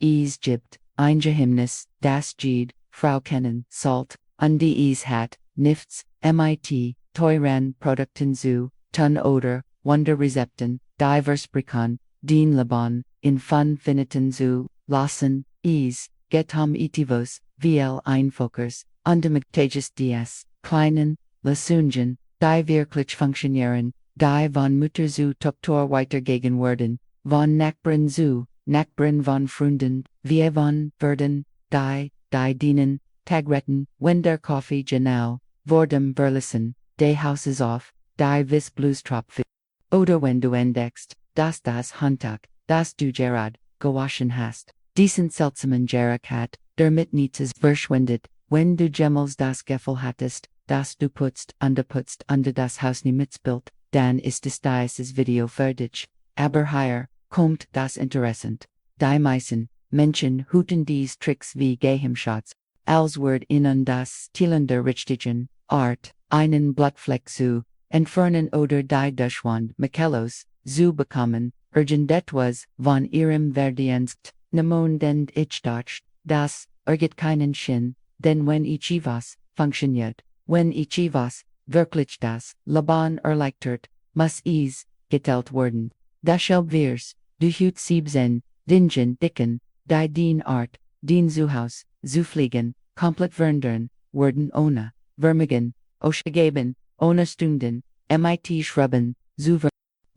Ease gibt, ein Geheimnis, das Jede, Frau kennen, Salt, die Ease hat, Nifts, mit, teuren Produkten zu, tun oder, Wunder Rezepten, die Versprechen, den Leben, in fun finiten zu, lassen, Ease, getom etivos, vl Einfokers, undemagtages dies, kleinen, Lösungen, die wirklich funktionieren, die von Mutter zu Doktor weitergegeben werden, von Nachbarn zu, Nachbarn von Freunden, wie von Verden, die dienen, Tag retten, wenn der Kaffee genau, Vordem verlassen, de Hauses auf, die vis Bluestropf. Oder wenn du entdeckst, dass das Handtag, das du gerade gewaschen hast, diesen seltsamen Geruch hat, der mit nichts verschwindet, wenn du jemals das Gefühl hattest, dass du putzt und das Haus nie mitspielt, dann ist es dieses Video fertig. Aber hier kommt das interessant. Die meisten Menschen hüten dies Tricks wie Geheimschatz, als Wort ihnen das Stilen der richtigen Art, einen Blattfleck zu entfernen oder die Durchwand Michelos zu bekommen, irgendetwas von ihrem Verdienst, nemon denn ich doch, das ergibt keinen Sinn, denn wenn ich was funktioniert, wenn ich was wirklich das Leben erleichtert, muss es geteilt werden. Deshalb wir's, du hüt 17, dingen dicken, die den Art, den Zuhause, zu fliegen, komplett verndern, werden ohne, vermigen, ausgegeben, ohne Stunden, mit schrubben, zu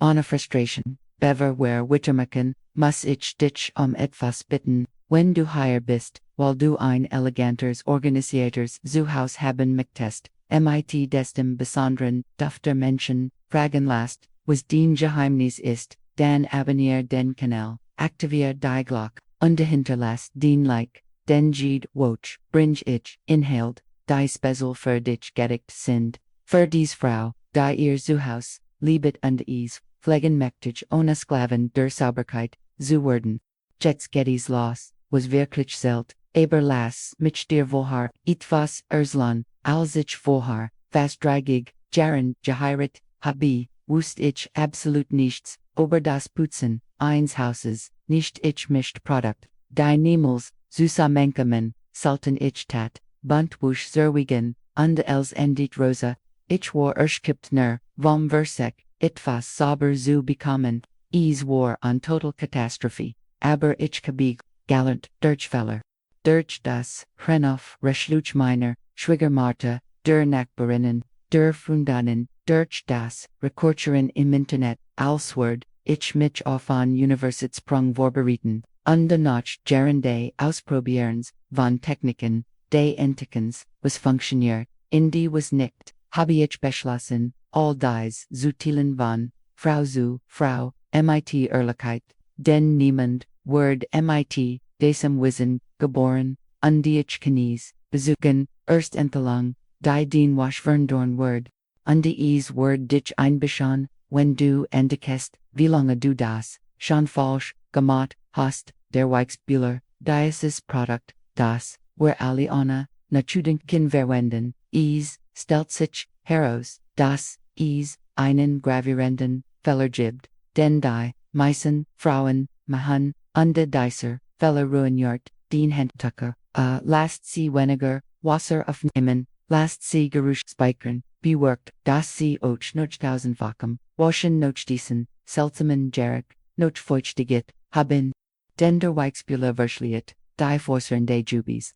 ohne Frustration, bever wittermachen, muss ich dich etwas bitten, wenn du hier bist, weil du ein elegantes organisiertes Zuhause haben möchtest, mit destem besonderen, dufter Menschen, fragen lässt, was den Geheimnis ist, dann abonnier den Kanal, aktivier die Glocke, und hinterlass den Like, den Jede Watch, bring ich, inhaled, die Spezel für dich gedickt sind, für dies Frau, die ihr Zuhause, liebet und es, pflegen mächtig ohne Sklaven der Sauberkeit, zu werden. Jetzt geht's los, was wirklich zählt, aber lass mich dir vorher, etwas erzählen, als ich vorher, fast 30 Jahren geheiratet habe, wusste ich absolut nichts, über das Putzen, eines Hauses, nicht ich mischt Produkt, die niemals, zusammenkommen, sollten ich tat, buntwusch zerwiegen, und els endit rosa, ich war erschkippt vom Versek, etwas sauber zu bekommen, es war an total Katastrophe, aber ich kabig, galant, Durchfeller. Durch das, Hrenhof, Reschluch meiner, Schwiegermutter, der Nachbarinnen, der Freundinnen, durch das, Rekorcheren im Internet, als Word, ich mich auf an Universitätssprung vorbereiten, und danach gerende Ausprobierens, von Techniken, de Entdeckens, was funktioniert, in die was nicht, habe ich beschlossen, all dies zu teilen von, Frau zu Frau, mit Ehrlichkeit, denn niemand, Word mit, diesem Wissen, geboren, und die ich kenies, besuchen, erst entlang, die den wasch verndorn Word, und die es Word dich einbischen, wenn du entdeckest, wie lange du das, schon falsch, gemacht, hast, der Weichspüler, dieses Produkt, das, wir alle ohne, nachzudenken verwenden, es, stellt sich, heraus, dass, es, einen gravierenden, Fehler gibt, denn die, meisten, Frauen, machen, und dieser, Fehler ruiniert, den Handtucker, lasst sie weniger, Wasser aufnehmen, lasst sie Geruch speichern, bewirkt, dass sie auch noch tausendfachem, waschen noch diesen, seltsamen Geruch, noch feuchtigkeit, haben. Denn der Weichspüler verschliert, die forcernde Jubis,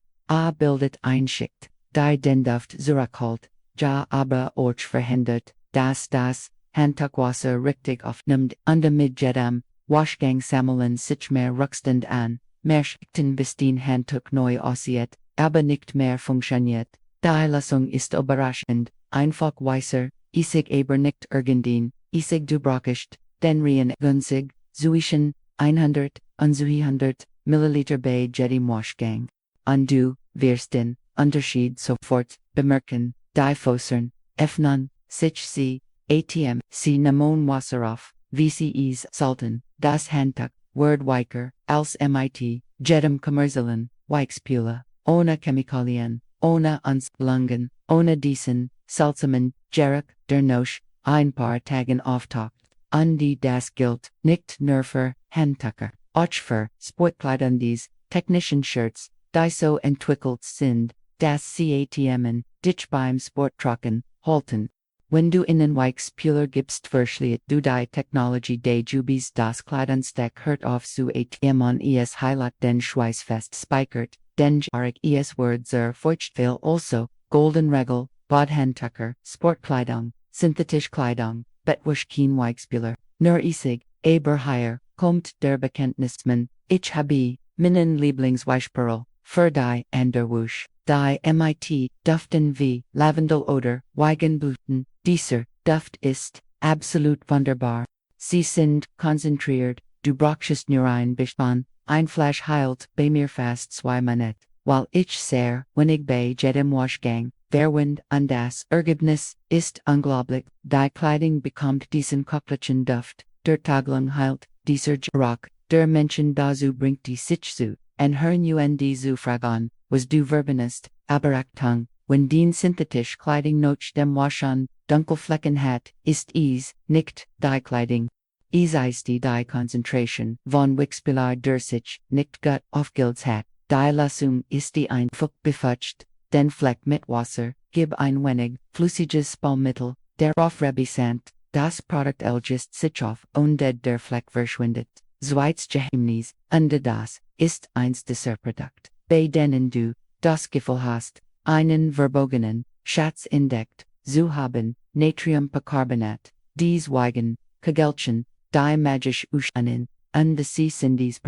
bildet ein Schicht, die den Duft zurückholt, ja aber auch verhindert, dass das Handtuchwasser richtig aufnimmt und mit jedem Waschgang sammeln sich mehr Rückstand an, mehr Schichten bis den Handtuch neu aussieht, aber nicht mehr funktioniert. Die Lösung ist überraschend, einfach weißer, isig aber nicht irgendein, isig du brauchst, den Rien günstig, zwischen 100 und 200 Milliliter bei jedem Waschgang. Und du wirst den Unterschied sofort bemerken, die Fossern, öffnen, sich sie, ATM, sie nehmen Wasser auf, wie sie es sollten, das Handtuch, Word weicher, als mit, jedem kommerziellen, Weichspüler, ohne Chemikalien, ohne uns Lungen, ohne diesen, seltsamen, Geruch, der noch, ein paar Tagen auftaucht, und die das gilt, nicht nur für Handtucher, auch für Sportkleidundies, Technician Shirts, Daiso entwickelt sind, das CATMen, dich beim Sporttragen, halten. Wenn du Innenweichspüler gibst verschliet du die Technology des Jubis das Kleidungsstück hört auf zu ATM on es Highlight den Schweißfest spikert, den Jarek es Word zur Feuchtfehl also, Golden Regel, Bodhandtucker, Sportkleidung, Synthetisch Kleidung, Betwisch Keenweichspüler, nur isig, aber hier, kommt der Bekenntnismann, ich habe, meinen Lieblingsweichperl, für die Anderwusch. Die MIT, Duften wie Lavendelodor, Weigenblüten, dieser Duft ist absolut wunderbar. Sie sind konzentriert, du brauchst nur ein bisschen, ein Flash heilt bei mir fast 2 Minuten, weil ich sehr wenig bei jedem Waschgang, verwend und das Ergebnis ist unglaublich, die Kleidung bekommt diesen köstlichen Duft, der Tagelung heilt, dieser Geruch, der Menschen dazu bringt die sich zu, en hören zu fragen, was du verbenest, aber Achtung, wenn den synthetisch Kleidung noch dem Waschen, Dunkelflecken hat, ist nicht die Kleidung. Ist die Concentration, von Wixpilar der sich, nicht gut aufgilds hat, die Lassung ist die einfach befutscht, den Fleck mit Wasser, gib ein wenig, flüssiges Spülmittel, darauf rebisant, das Produkt elgist sich auf, und der Fleck verschwindet. Zweits Geheimnis, und das, ist eins dieser Produkt, bei denen du, das Gefühl hast, einen verbogenen, Schatz entdeckt, zu haben, Natriumpicarbonat, dies Weigen, Kegelchen, die magisch uschanen, und sie sind dies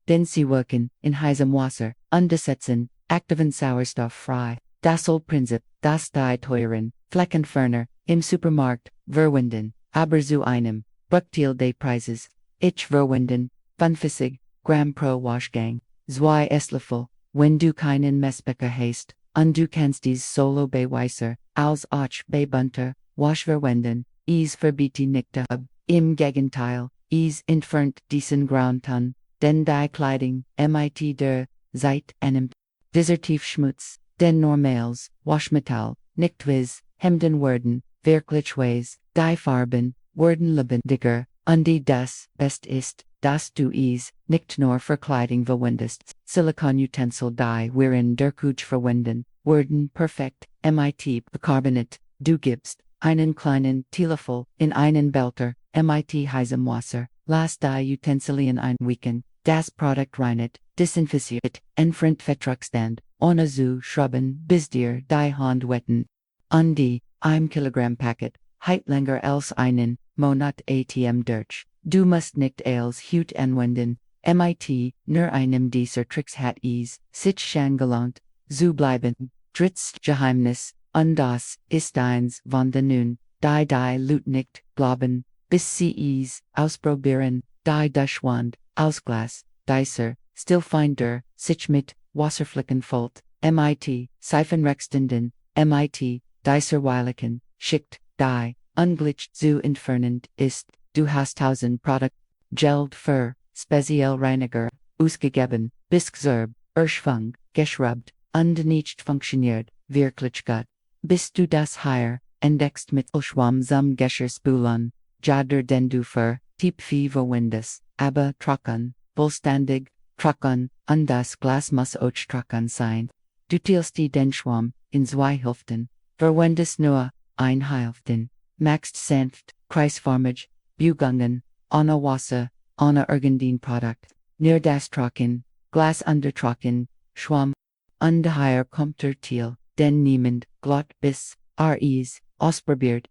denn sie wirken, in heißem Wasser, setzen, aktiven Sauerstoff frei, das Prinzip, das die teuren, Fleckenferner, im Supermarkt, verwenden, aber zu einem, Bruchteil des Preises, ich verwenden, 50 Gramm pro Waschgang, zwei Esslöffel, wenn du keinen Messbecher hast, und du kannst dies solo bei weißer, als auch bei bunter, Wasch verwenden, verbiete nicht im Gegenteil, entfernt diesen Graunton, denn die Kleidung, mit der, Zeit annimmt, dieser Tiefschmutz, denn normals, Waschmetall, nicht wies, Hemden werden, wirklich weiss, die Farben, werden lebendiger, und die das best ist, dass du nicht nur für Kleidung verwendest, Silikonutensil die wherein der Kuch verwenden, werden perfekt, mit Bicarbonat, du gibst, einen kleinen Teelöffel, in einen Behälter, mit heißem Wasser, lass die Utensilien einweichen, das Produkt reinigt, desinfiziert, entfernt Vertragsstand, ohne zu schrubben, bis dir die Hand wetten. Und die, 1 Kilogramm Paket, heit länger als einen Monat ATM durch. Du musst nicht als Hut anwenden, mit nur einem dieser Tricks hat sich schon gelohnt, zu bleiben. Drittes Geheimnis, und das ist eins von denen, die Leute nicht glauben, bis sie ausprobieren, die Duschwand, aus Glas, dieser, Stillfinder, sich mit Wasserflecken füllt, mit Seifenrextenden, mit dieser Weilichen, schickt, die, unglitsch zu entfernen ist. Du hast 1000 Produkt, Geld für, speziell Reiniger, ausgegeben, bis Zerb, Erschwung, geschrubbt, und nicht funktioniert, wirklich gut. Bist du das hier, entdeckst mit Schwamm zum Geschirrspülen, Jader den du für, Tiefvieh verwendest, aber trocken, vollständig, trocken, und das Glas muss auch trocken sein. Du teilst den Schwamm, in 2 Hälften, verwendest nur, ein Hälften, machst sanft, kreisförmig, Bugungen, ohne Wasser, ohne irgendein Produkt, nur das Trocken, Glas under Trocken, Schwamm, und hier kommt Teil, denn niemand, glatt bis, ausprobiert,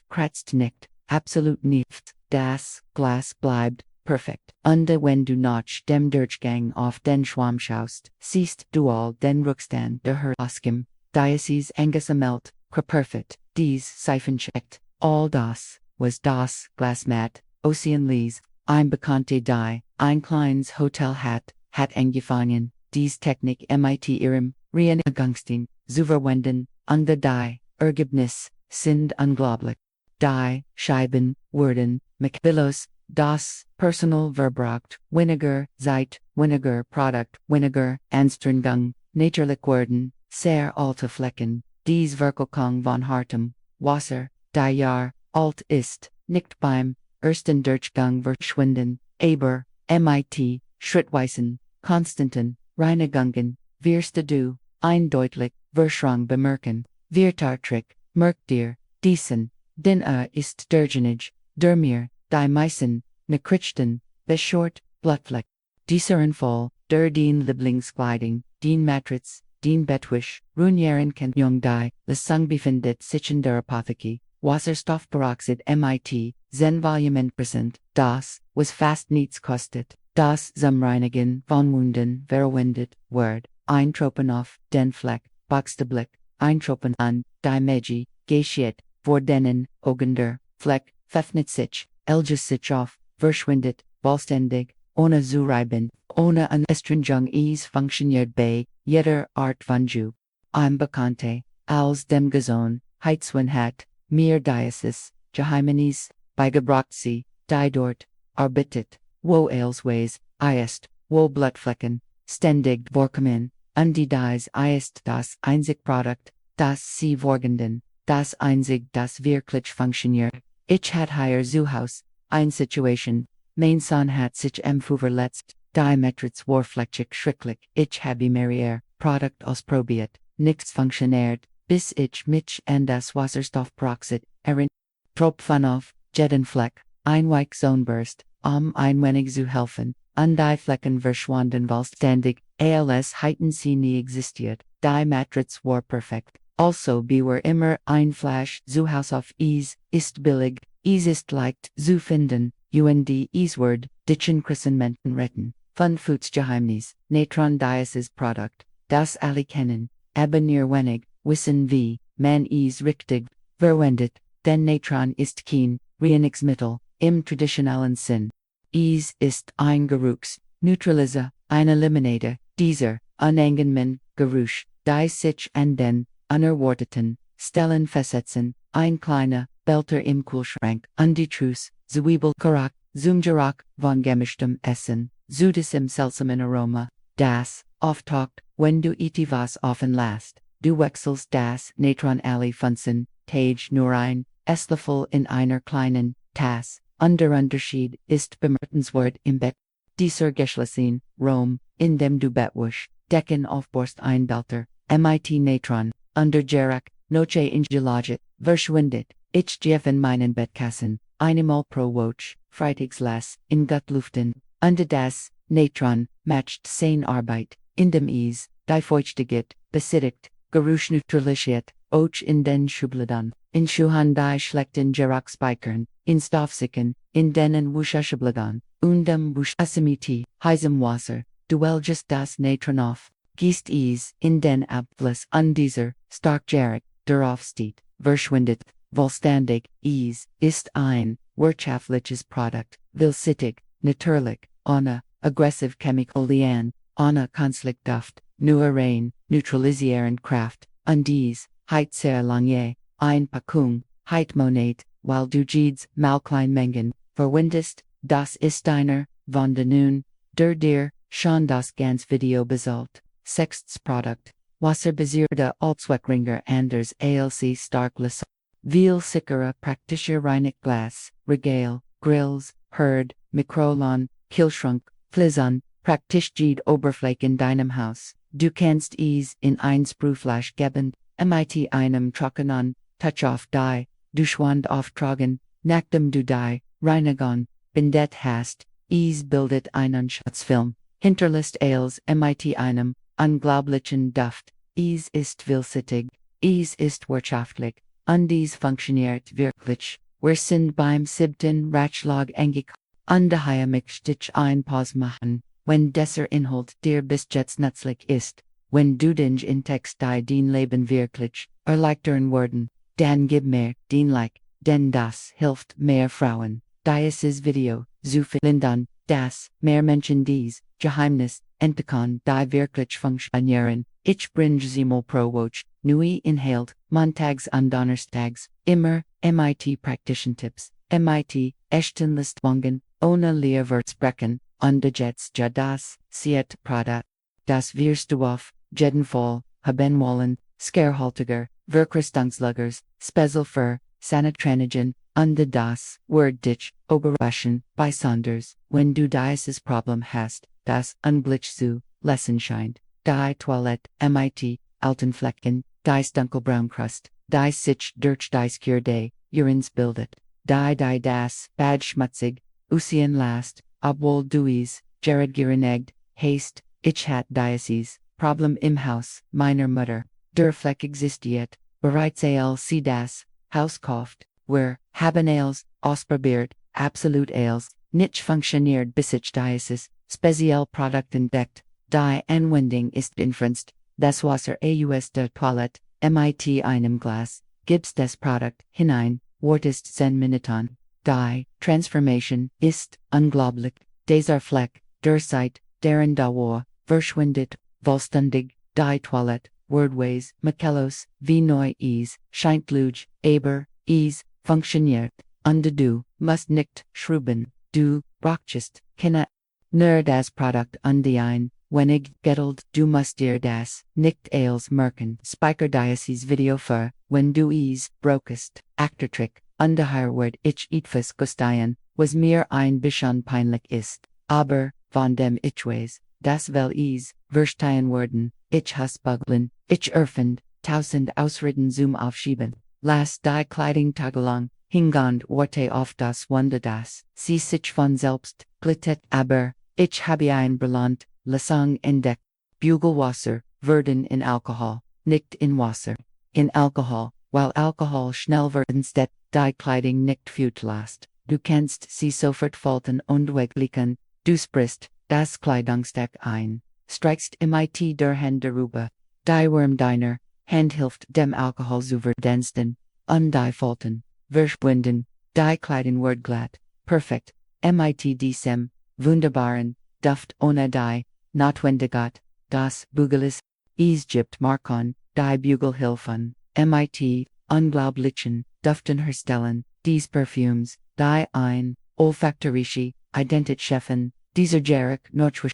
kratzt nicht, absolut nichts, das Glas bleibt, perfekt, und wenn du nach dem Durchgang auf den Schwamm schaust, siehst du all den Rückstand der Auskim, Diocese angesammelt, perfekt, dies Seifencheckt, all das, was das Glasmat, Oceanlees, ein bekannte die, ein kleines Hotel hat angefangen, dies Technik mit ihrem Reinigungstricks zu verwenden, und die Ergebnis sind unglaublich. Die Scheiben werden Macbillos, das Personal verbraucht, weniger Zeit, weniger Produkt, weniger Anstrengung, natürlich werden, sehr alte Flecken, dies Wirkung von hartem Wasser, die Jahr alt ist, nicht beim ersten Durchgang verschwinden, aber, mit schrittweisen, konstanten, Reinigungen, wirst du, eindeutig, Verschrang bemerken, wirtartrick, merkt dir, diesem, den ist derjenige, der mir, die meisten, Nachrichten, beschort, Blattfleck, dieser Fall, der den Lieblingskleiding, den Matrix, den Bettwisch, Runieren kennt jung die, Lesung befindet sich in der Apotheke, Wasserstoffperoxid mit, Zenvolumen present, das, was fast nichts kostet, das zum Reinigen von Wunden verwendet, Word, Eintropen auf, den Fleck, Buxteblick, Eintropen an, die Meji, Geschiet, vor denen, Ogender, Fleck, pfeffnet sich, elges sich auf, verschwindet, vollständig, ohne zu reiben, ohne an Estringung es funktioniert bei, jeder Art von Ju. Im Bekannte, als dem Geson, Heitzwen hat, mir Diasis, Geheimnis, beigebracht sie, die dort, arbeitet, wo elsweis, ist, wo Blattflecken, ständig vorkommen, und die dies ist das einzig Produkt, das sie vorgenden, das einzig das wirklich funktioniert. Ich hat hier Zuhause, ein Situation, mein Sohn hat sich verletzt, die Metrits warfleckig schrecklich, ich habe mir Produkt ausprobiert, nichts funktioniert, bis ich mich an das Wasserstoffperoxid erin, Tropfen auf, Jedenfleck, ein Weichsonburst, ein wenig zu helfen, und die Flecken verschwanden vollständig, als hätten sie nie existiert, die Matrix war perfekt, also bewar immer ein Flash Zuhause auf ist billig, ist leicht zu finden, es Word, ditchen Christenmenten retten, von Geheimnis, Natron Diasis Produkt, das alle kennen, aber nur wenig, wissen wie, man es richtig, verwendet, denn Natron ist kein Reinigungsmittel, im traditionellen Sinn. Es ist ein Geruchs, Neutralizer, ein Eliminator, dieser, unangenehmen, Geruch, die sich an den, unerwarteten, Stellen versetzen, ein kleiner, Belter im Kühlschrank, und die Truss, Zwiebel, Karak, zum Geruch, von gemischtem Essen, zu diesem seltsamen Aroma, das, auftaucht, wenn du etwas offen lässt, du wechselst das Natron alle Funzen, Tage nur ein, Esslöffel in einer kleinen, Tasse, und der Unterschied ist bemerkenswert im Bett. Dieser Geschlossen, Rom, in dem du bettwäsch, Decken aufborst ein Belter, mit Natron, under Gerak, Noche in Gelage, verschwindet, ich gehe in meinen Bettkassen, einmal pro Woche, freitags las, in Guttluften, und das, Natron, matcht sein Arbeit, in dem die feuchtigkeit, besittigt, geruchsneutralisiert, auch in den Schubladen, in Schuhan die schlechten Geruchsspeichern, in Stoffsicken, in denen Wuschschubladen, und dem Wuschassimiti, heißem Wasser, duelgest das Natron auf, gießt in den Abfluss und dieser, stark Geruch, darauf steht, verschwindet, vollständig, ist ein, wirtschaftliches Produkt, willsittig, natürlich, ohne, aggressive chemical lian, ohne Konfliktduft, nur rein, neutralisieren Kraft, und heit sehr lange, ein Packung, heit Monat, weil du jedes mal klein Mengen, verwendest, das ist deiner, von de nun, der dir, schon das ganz Video besalt, sechstes Produkt, wasserbasierte Allzweckringer anders ALC starkles, viel sicherer praktischer Reinigungsglas, Regal, Grills, Herd, Mikrolon, Kühlschrank, Flizzon, praktisch jede Oberfläche in deinem Haus, du kannst in ein Sprühflasch geben, mit einem trockenen, Touch auf die, du Schwand auftragen, nachdem du die, Reinigung, bindet hast, bildet einen Schutzfilm, hinterlässt mit einem, unglaublichen Duft, ist willsittig, ist wirtschaftlich, und funktioniert wirklich, wir sind beim 7. Ratschlag angekommen, und daher möchte ich ein Pause machen, wenn dieser Inhalt dir bis jetzt nützlich ist, wenn du dich in Text den Leben wirklich, erleichtern werden, dann gib mir den Like, denn das hilft mehr Frauen, dieses Video, zu finden, dass mehr Menschen Geheimnis, entdecken, die wirklich funktionieren, ich bringe sie mal pro Woche, neue Inhalt, montags und donnerstags, immer, mit praktischen Tipps, mit, echten Listungen, ohne leere Versprechen, und jetzt das, Produkt, das wirst du auf, jeden Fall, haben wollen, scarehaltiger, Verkristungslagers, Spezel für, Sanitranigen, und das, Word dich, Oberwaschen, besonders, wenn du dieses Problem hast, das, unglitsch zu, Lessenschein, die Toilette, MIT, Altenflecken, die Dunkelbraunkrust, die sich durch die Skür des Urins bildet, die das Bad schmutzig, Usien last, obwohl duis, Jared gerenegt, Hast, ich hat Diocese, Problem im Haus, meiner Mutter, der Fleck existiert, bereits als das Haus kauft, where, haben als, ausprobiert, absolut als, nicht funktioniert bis ich Diocese, speziell Produkt entdeckt, die Anwendung ist influenced, das Wasser aus der Toilette, mit einem Glas, gibst das Produkt hinein, wartest 10 Minuten, die Transformation ist unglaublich, dieser Fleck, der Zeit, deren Dauer, verschwindet, vollständig, die Toilette, wordways, Michaelos, wie neu is, scheint luj, aber, is, funktioniert, und du, musst nicht schrubben, du, brauchst, keine, nur das Produkt und ein, wenig Geld, du musst dir das, nicht als merken, Spiker Diocese Video für, wenn du is, brokest, Actortrick, Word ich etwas gustayen, was mir ein bisschen peinlich ist, aber, von dem ich weiß, das will is, verstehen werden, ich hasbuglen, ich erfind, 1000 Ausreden zum Aufschieben, las die Kleidung tagelang, hingand warte auf das Wunder das, sie sich von selbst, glittet, aber, ich habe ein Brillant, Lesung entdeckt, Bugelwasser, werden in Alkohol, nicht in Wasser, in Alkohol, weil Alkohol schnell werden steht, die Kleidung nicht fühlt last, du kannst sie sofort falten und weglecken, du sprichst, das Kleidungsstück ein, streichst mit der Hand darüber, die Wurm deiner Hand hilft dem Alkohol zu verdensten, und die Falten, verschwinden, die Kleidung wird glatt, perfekt, mit diesem, wunderbaren, Duft ohne die, notwendigat, das Bügel ist, gibt Markon, die Bügelhilfen, mit, unglaublichen, Duften herstellen, dies Perfumes, die ein, olfaktorische, Identität schaffen, dieser Jarek Noche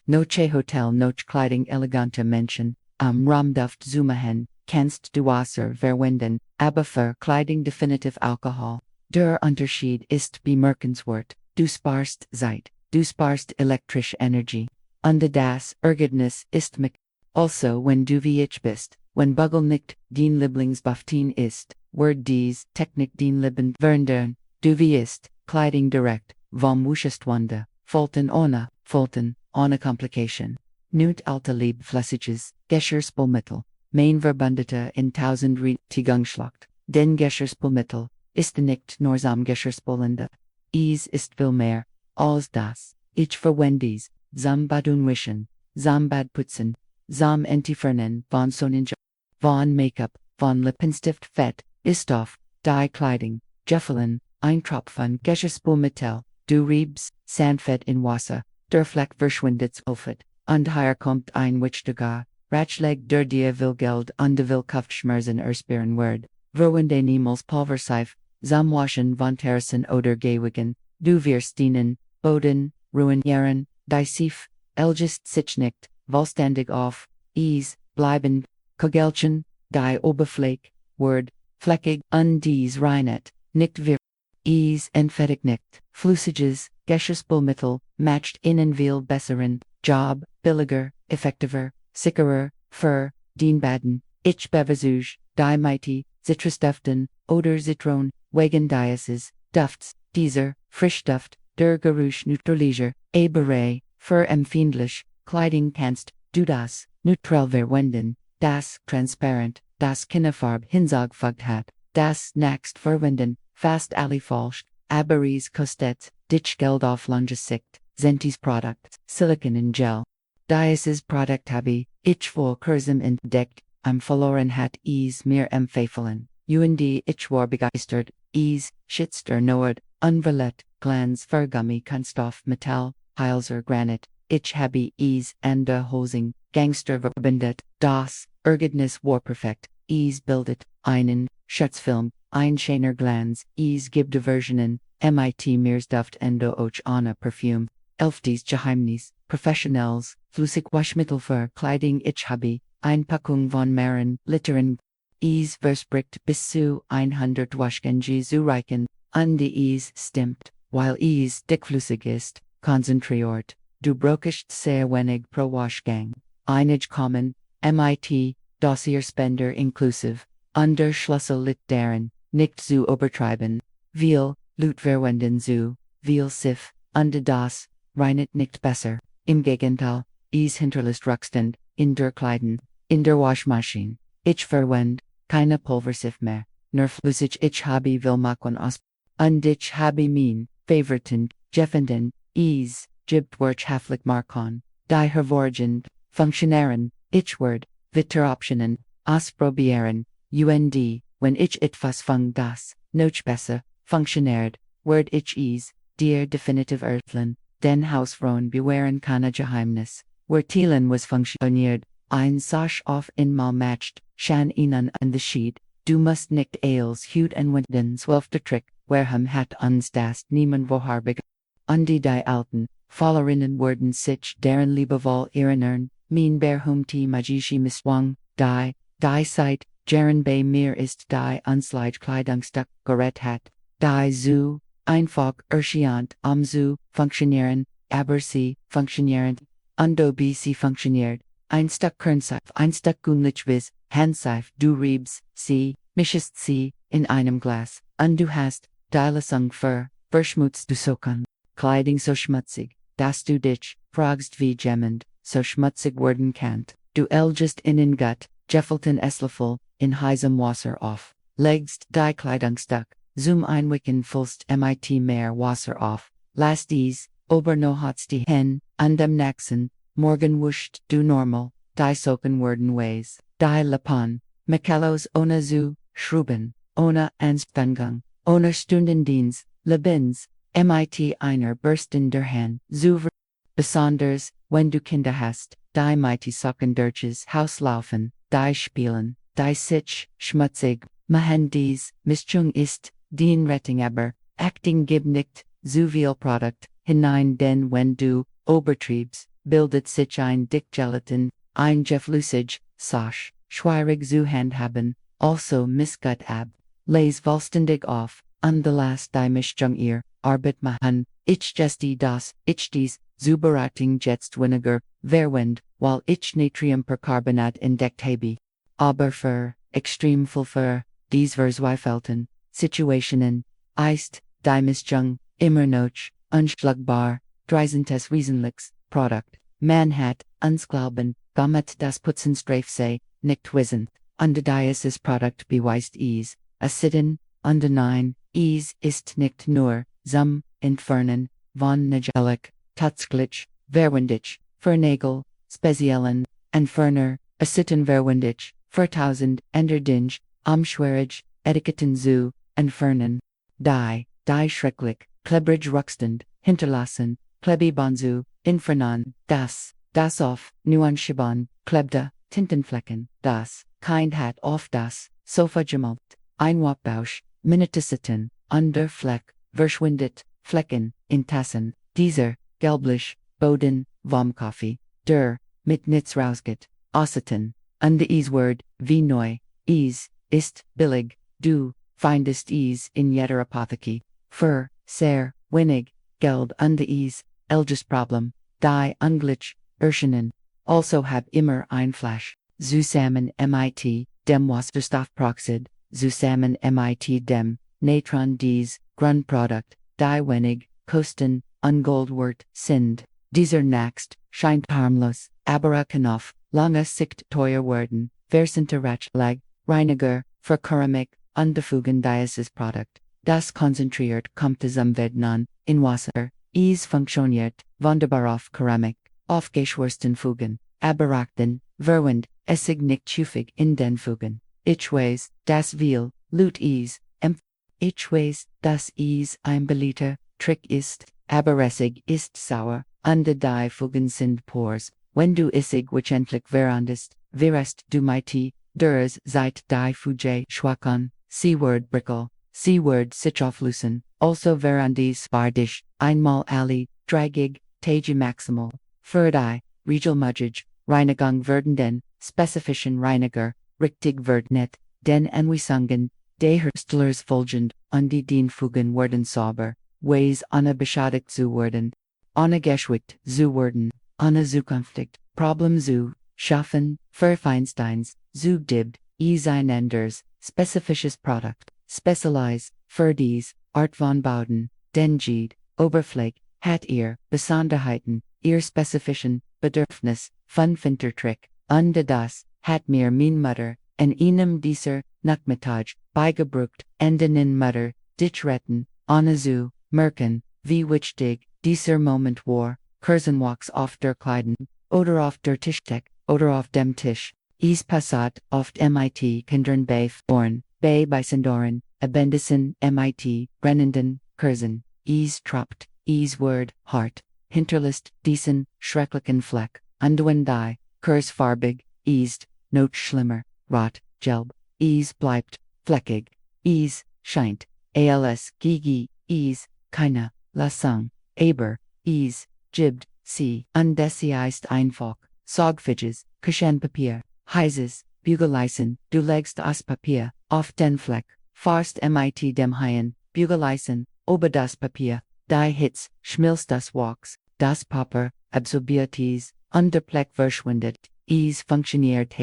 Hotel Noche Kleidung elegante Menschen, am Raumduft zumachen, kannst du Wasser verwenden, aber für Kleidung definitiv Alkohol. Der Unterschied ist bemerkenswert, du sparst Zeit, du sparst elektrische Energie. Und das Ergebnis ist mich. Also wenn du wie ich bist, wenn Bugel nicht dein Lieblingsbuftin ist, wird dies Technik dein Leben verändern, du wie ist, Kleidung direkt, vom Wuschestwande, Fulton ohne Komplikation. Nut alte Liebflüssiges, Geschirrspülmittel, mein Verbündete in 1000 Reinigungsschlacht, denn Geschirrspülmittel ist nicht nur zum Geschirrspülende. Es ist viel mehr, als das, ich verwende zum Badunwischen, zum Badputzen, zum Entfernen von Sonnenschein, von Make-up, von Lippenstift Fett, ist auf, die Kleidung, Gefallen, ein Tropfen Geschirrspülmittel, du riebst, Sandfett in Wasser, der Fleck verschwindet sofort, und hier kommt ein wichtiger Ratschlag der dir will Geld und will Kopfschmerzen ersparen wird, verwende niemals Pulverseif, zum Waschen von Terrassen oder Gehwegen, du wirst dienen, Boden, ruinieren, die Sief, elgest sich nicht, vollständig auf, bleiben, Kugelchen, die Oberfläche, wird, fleckig, und dies reinet, nicht wir. Entfertigt nicht, flüssiges, Geschirrspülmittel, matcht innen viel besseren, Job, billiger, effektiver, sicherer, für, den Baden, ich beversuch, die mighty, Zitrusduften, oder Zitron, wegen dieses, Dufts, dieser, Frischduft, der Geruch neutraliser, aber, für empfindlich, Kleidung kannst, du das, neutral verwenden, das, transparent, das keine Farbe hinzugefügt hat, das nächst verwenden, fast alle falsch, aber es kostet, dich Geld auf lange Sicht, Sentis Produkt, Silicon in Gel. Dieses Produkt habe ich vor kurzem entdeckt, verloren hat es mir empfehlen, und ich war begeistert, es schützt Nord, unverletzt, Glanz für Gummi Kunststoff Metall, Heilser Granit, ich habe es an der Hosing, Gangster verbindet, das Ergebnis war perfekt, es bildet einen Schutzfilm, ein schöner Glanz, es gibt Diversionen, mit Meersduft endo och ohne Parfüm, Elfties Geheimnis, Professionals, Flüssig Waschmittel für Kleidung ich habe, Packung von Maren, Litteren, es verspricht bis zu 100 Waschgänge zu reichen, und es stimmt, weil es dickflüssig ist, konzentriert, du brauchst sehr wenig pro Waschgang, Einige kommen, mit, dossier spender inklusive, under Schlüssel lit deren, nicht zu übertreiben, viel, Lut verwenden zu, viel sif, unter das, reinigt nicht besser, im Gegenteil, hinterlässt Rückstand, in der Kleiden, in der Waschmaschine, ich verwend, keine Pulversif mehr, nur flüssig ich habe will machen aus, und ich habe mein, favoriten, jeffenden, gibt wirtschaftlich markon, die hervorgend, funktionieren, ich word, Witteroptionen, ausprobieren, wenn ich etwas fang das, noch besser, funktioniert, word ich dir definitiv ertlen, den Hausfrauen bewähren keine Geheimnis, Wertelen was funktioniert, ein Sach auf einmal matcht, shan ihnen an the sheet, du musst nicht als hut en winden 12. Trick, warham hat uns das niemand woharbig. Undi die alten, Follerinnen worden sich deren Liebewohl erinnern, mein Berhumti Majishi Miswang, die Zeit, Jaren bei mir ist die Unslide Kleidungsstück gerät hat, die zu, einfach erscheint zu funktionieren, aber sie funktionieren, wie sie funktioniert, ein Stück Kernseif, ein Stück Gunlichwiz, Handseif, du riebst sie, mischest sie, in einem Glas, du hast, die Lesung verschmutzt du sokan, Kleidung so schmutzig, dass du dich, fragst wie jemand, so schmutzig werden kannt, du elgest in Gut, Geffelten Esslöffel, in heißem Wasser auf, legst die Kleidungsstück, zum Einwicken füllst mit mehr Wasser auf, lass dies, obernohatst die hen, dem nächsten, morgen wuscht du normal, die socken werden ways, die Lapon, Michaelos ohne zu, schrubben, ohne Anspannung, ohne Stundendienst, Lebens, mit einer Bursten der Hand, zu besonders, wenn du Kinder hast, die mighty Socken durchs Haus laufen, die spielen, die sich, schmutzig, machen dies, Mischung ist, den Retting aber, acting gibt nicht, zu viel Produkt, hinein denn wenn du, obertriebst, bildet sich ein dick Gelatin, ein Jefflusig, Sach, schwierig zu handhaben, also missgut ab, les vollständig auf, the last die Mischung Arbeit machen, ich gesti das, ich dies, Zubereitung jetzt weniger, verwend, weil ich Natriumpercarbonat entdeckt habe. Aber für, extrem viel für, dies verzweifelten, Situationen, ist, die Mischung, immer noch, unschlagbar, dreisendes wesentliches, Produkt, man hat, uns glauben, damit das Putzen sei, nicht wissend, dieses Produkt beweist sitten, nein, ist nicht nur, zum, entfernen, von Nagelic, Tutzglitch, verwendig, vernagel, speziellen, entferner, sitten verwendig, vertausend, enderdinge, schwierig, etiketten zu, entfernen, die schrecklich, klebrig ruckstand, hinterlassen, klebibonzu, infernan, das auf, nuanchabon, klebde, Tintenflecken, das, kind hat auf das, Sofa gemalt, Einwabbausch, Minitesitten, under Fleck, verschwindet, Flecken, in Tassen, dieser, gelblich, Boden, Warmkaffee, der, mit Nitz rausgeht, Osseten, word, wie neu, ist, billig, du, findest in jeder Apotheke, sehr, wenig, Geld elges Problem, die Unglitch, Erschenen, also hab immer ein Flash, zusammen mit, dem Wasserstoffperoxid, zusammen mit dem, Natron dies, Grundprodukt, die wenig, kosten, ungoldwert, sind, dieser Naxt, scheint harmlos, aber kann auf, lange Sicht teuer werden, Versinterratschlag, Reiniger, für Keramik, unbefugen dieses Produkt, das konzentriert kommt zum Vednan, in Wasser, funktioniert, wunderbar auf Keramik, aufgeschwörsten Fugen, aberachten, verwend, essig nicht chufig in den Fugen, ich weiß, das viel, Lut ich weiß, dass ein beliebter Trick ist, aber essig ist sauer, die Fugen sind pores, wenn du essig wissentlich verandest, wirst du mit, ders seit die Fuge schwachen, Word brickel, Word sich auflösen, also verandis spardisch, einmal alle, dreigig, Tage maximal, für die, regelmäßig, Reinigung werden den, spezifischen Reiniger, richtig wird net, den Anweisungen, der Herstellers folgend, den Fugen werden sauber, ways ohne beschädigt zu werden, ohne geschwickt zu werden, ohne zukünftig, Problem zu, schaffen, Verfeinsteins, zugdibd, zijn enders, specifisches product, specialize, dies, art von Bauden, denjid, Oberfläche, hat Besonderheiten, spezifischen, Bedürfnis, von Fintertrick, unde das, hat mir mein Mutter, en einem dieser, Nachmittag, beigebracht, enden in Mutter, dich retten, ohne zu, merken, wie wichtig, dieser Moment war, Kurzenwalks auf der Kleiden, oder auf der Tischdecke, oder auf dem Tisch, passat, oft mit Kindern bei Ohren, bei Beisendoren, Abendisen, mit, brennenden, Kursen, troppt, word, hart, hinterlist, diesen, schrecklichen Fleck, unduen die, kursfarbig, not schlimmer, rot, gelb, bleibt, fleckig, scheint, gigi, keine, Lassung, aber, gibd, sie, undesiist einfach, Sorgfältiges, Küchenpapier, heißes, Bügeleisen, du legst das Papier, auf den Fleck, fahrst mit dem Haien, Bügeleisen, ober das Papier, die Hitz, schmilzt das Wachs, das Papier, absorbiert der Fleck verschwindet, funktioniert,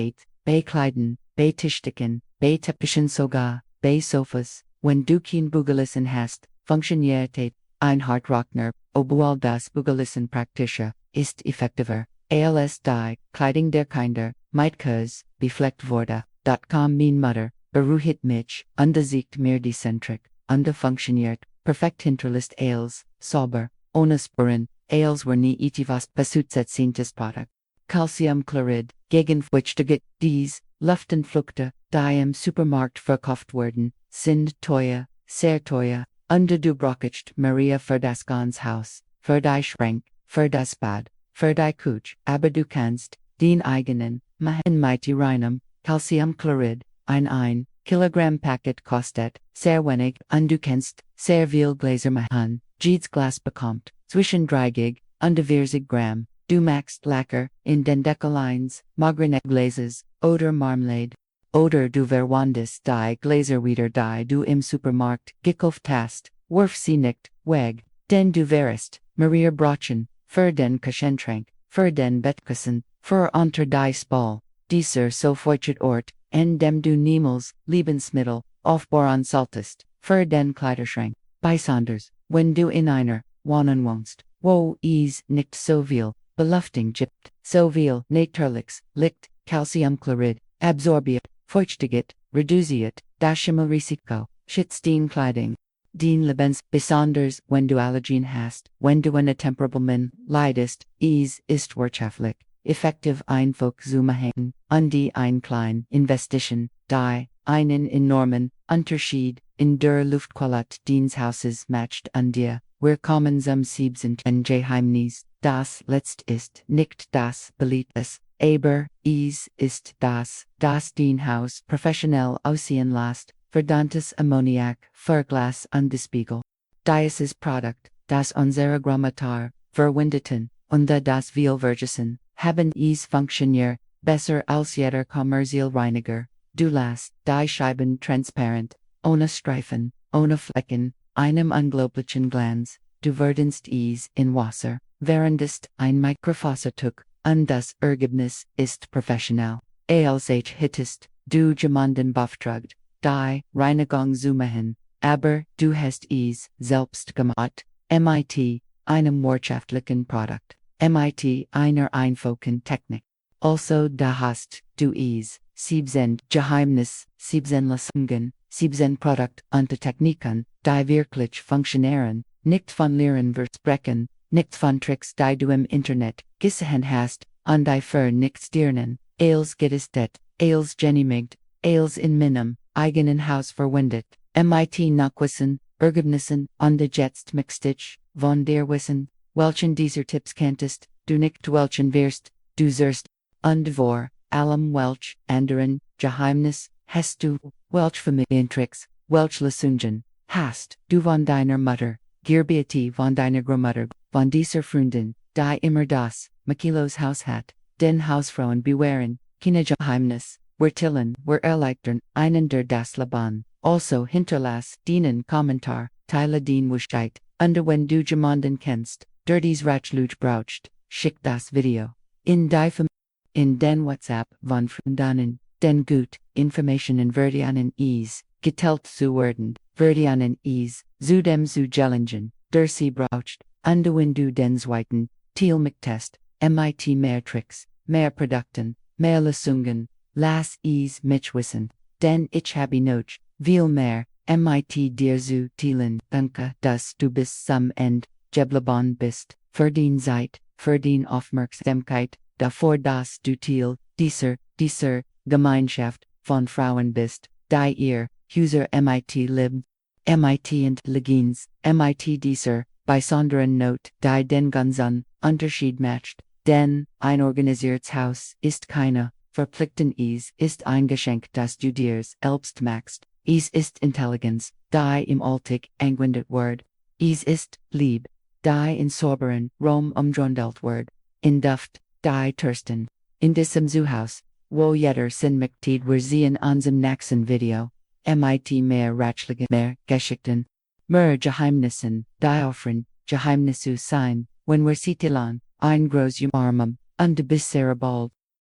bei Kleiden, bei Tischdecken, bei Teppichen sogar, bei Sofas, wenn du kein Bügeleisen hast, funktioniert, ein Hartrockner, obwohl das Bügeleisen praktischer, ist effektiver. Die, Kleidung der Kinder, Meitkes, befleckt wurde, .com mein Mutter, beruhigt mich, siegt mir die Centric, funktioniert, perfekt hinterlist sauber, ohne Spuren, were nie etwas bezusätzliches Produkt. Calciumchlorid, gegen wichtige, Luftenflukte, die im Supermarkt verkauft werden, sind teuer, sehr teuer, du brauchst Maria für das ganze Haus, für die Schrank, für das Bad. Für die Küche, aber du kannst, den eigenen, machen mit reinem, Calciumchlorid, ein Kilogramm Paket kostet, sehr wenig, du kannst, sehr viel Gläser machen, jedes Glas bekommt, zwischen 30 und 40 Gramm, du machst Lacker, in den Deckelines, magere Gläses, oder Marmelade, oder du verwandest die Gläser wieder die du im Supermarkt gekauft hast, wirf sie nicht, weg, denn du wärst, Maria Brochen, für den Küchenschrank, für den Bettkissen, für unter die Spal, dieser so feuchtet Ort, en dem du niemals, Lebensmittel, aufbauen solltest, für den Kleiderschrank, besonders, wenn du in einer Wohnung wohnst, wo nicht so viel Beluftung gibt, so viel Naturliches, Licht, Calciumchlorid, absorbiert, feuchtiget, reduziert, das Schimmelrisiko, schützt den Kleidung. Den Lebens, besonders, wenn du Allergien hast, wenn du eine Temperament leidest, ist wirtschaftlich, effektiv einfach zu machen, die ein klein Investition, die einen enormen Unterschied in der Luftqualität des Hauses macht dir, wir kommen zum 7. Geheimnis, das letzt ist nicht das Beliebtes, aber ist das den Haus professionell aussehen lässt. Verdammtes Ammoniak, Verglas und Spiegel. Dieses Produkt, das unsere Grammatar, verwendeten, und das wir vergessen, haben funktioniert, besser als jeder Kommerzialreiniger. Du lässt die Scheiben transparent, ohne Streifen, ohne Flecken, einem unglaublichen Glanz, du werdest in Wasser, währendest ein Mikrofasertuch, und das Ergebnis ist professionell. Als hittest, du jemanden beauftragt, die Reinigung zu machen, aber du hast selbst gemacht, mit einem wirtschaftlichen Produkt, mit einer einfachen Technik. Also da hast du 7 Geheimnis, 7 Lösungen, 7 Produkt und Techniken, die wirklich funktionieren, nicht von leeren Versprechen, nicht von Tricks die du im Internet gesehen hast, und die für nichts dienen, als getestet, als genehmigt, als in meinem eigenen Haus verwendet, mit Nachwissen, Ergebnissen und jetzt mixtich, von der Wissen, welchen dieser Tipps kanntest, du nicht welchen wirst, du sollst, und vor allem welch anderen Geheimnis hast du, welch Familientricks, welch Lösungen hast du von deiner Mutter, Gerbete von deiner Großmutter, von dieser Freundin, die immer das Makilos Haus hat, den Hausfrauen bewähren, keine Geheimnis. Wir erleichtern einen der das Leben, also hinterlass deinen Kommentar, teile den Wischkeit, und wenn du jemanden kennst, der dies Ratschluch braucht, schick das Video. In die in den WhatsApp von Freundinnen, den gut, Informationen verdienen ease, geteilt zu werden, verdienen ease, zu dem zu gelingen, der sie braucht, wenn du den zweiten, Teil test, mit mehr Tricks, mehr Produkten, mehr Lösungen, lass es mich wissen, denn ich habe noch, viel mehr, mit dir zu teilen, danke, dass du bis zum Ende geblieben bist, für die Zeit, für die Aufmerksamkeit, dafür dass du Teil dieser Gemeinschaft von Frauen bist, die ihr User mit Leben, mit Intelligenz, mit dieser besonderen Not, die den ganzen Unterschied macht, denn ein organisiertes Haus ist keine Verpflichtung, es ist ein Geschenk, das du dir selbst machst, es ist Intelligenz, die im Alltag angewendet wird, es ist Liebe, die in sauberen Raum umdrundelt wird, in Duft, die Thirsten, in diesem Zuhause, wo jeder Sinn Mitglied wir sehen unserem nächsten Video, mit mehr Ratschlägen, mehr Geschichten, mehr Geheimnissen, die offren, Geheimnisse sein, wenn wir sie teilen, ein großes Umarmung, und bis sehr bald.